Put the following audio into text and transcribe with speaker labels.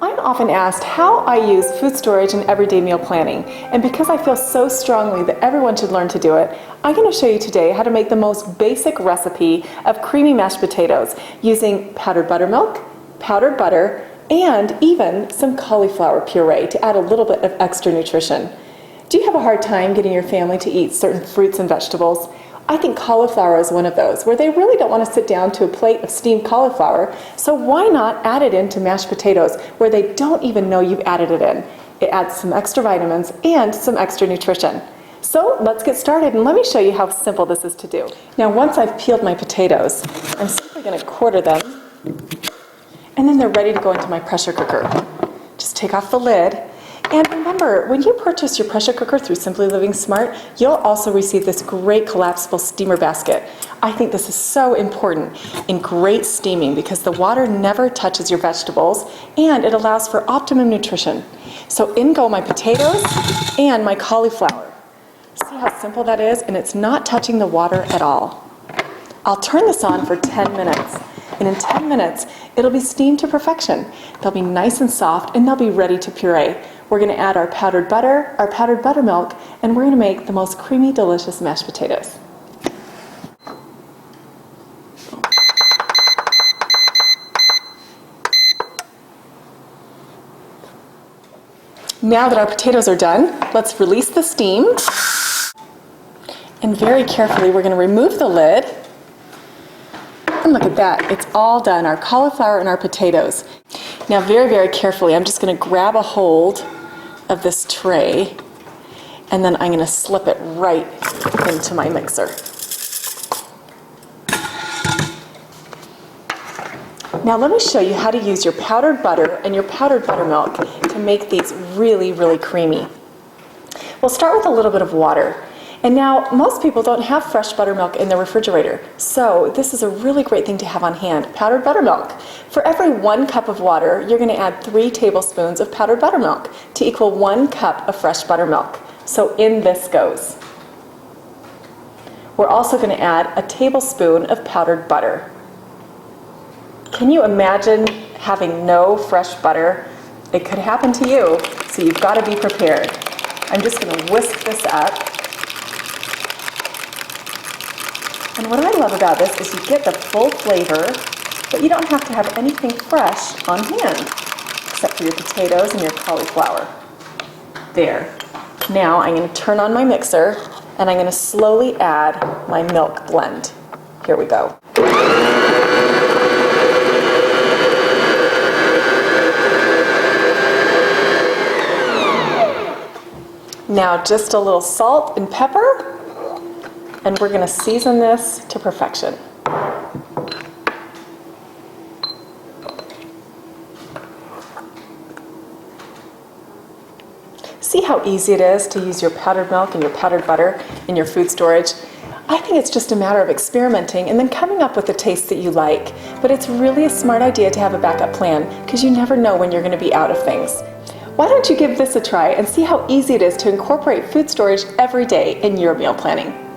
Speaker 1: I'm often asked how I use food storage in everyday meal planning, and because I feel so strongly that everyone should learn to do it, I'm going to show you today how to make the most basic recipe of creamy mashed potatoes using powdered buttermilk, powdered butter, and even some cauliflower puree to add a little bit of extra nutrition. Do you have a hard time getting your family to eat certain fruits and vegetables? I think cauliflower is one of those, where they really don't want to sit down to a plate of steamed cauliflower, so why not add it into mashed potatoes where they don't even know you've added it in? It adds some extra vitamins and some extra nutrition. So let's get started and let me show you how simple this is to do. Now once I've peeled my potatoes, I'm simply going to quarter them, and then they're ready to go into my pressure cooker. Just take off the lid. And remember, when you purchase your pressure cooker through Simply Living Smart, you'll also receive this great collapsible steamer basket. I think this is so important in great steaming because the water never touches your vegetables and it allows for optimum nutrition. So in go my potatoes and my cauliflower. See how simple that is? And it's not touching the water at all. I'll turn this on for 10 minutes. And in 10 minutes, it'll be steamed to perfection. They'll be nice and soft and they'll be ready to puree. We're going to add our powdered butter, our powdered buttermilk, and we're going to make the most creamy, delicious mashed potatoes. Now that our potatoes are done, let's release the steam. And very carefully, we're going to remove the lid. And look at that, it's all done, our cauliflower and our potatoes. Now very, very carefully, I'm just going to grab a hold of this tray, and then I'm going to slip it right into my mixer. Now let me show you how to use your powdered butter and your powdered buttermilk to make these really, really creamy. We'll start with a little bit of water. And now, most people don't have fresh buttermilk in their refrigerator, so this is a really great thing to have on hand, powdered buttermilk. For every 1 cup of water, you're going to add 3 tablespoons of powdered buttermilk to equal 1 cup of fresh buttermilk. So in this goes. We're also going to add a tablespoon of powdered butter. Can you imagine having no fresh butter? It could happen to you, so you've got to be prepared. I'm just going to whisk this up. And what I love about this is you get the full flavor, but you don't have to have anything fresh on hand, except for your potatoes and your cauliflower. There. Now I'm going to turn on my mixer, and I'm going to slowly add my milk blend. Here we go. Now just a little salt and pepper. And we're going to season this to perfection. See how easy it is to use your powdered milk and your powdered butter in your food storage? I think it's just a matter of experimenting and then coming up with the taste that you like. But it's really a smart idea to have a backup plan because you never know when you're going to be out of things. Why don't you give this a try and see how easy it is to incorporate food storage every day in your meal planning?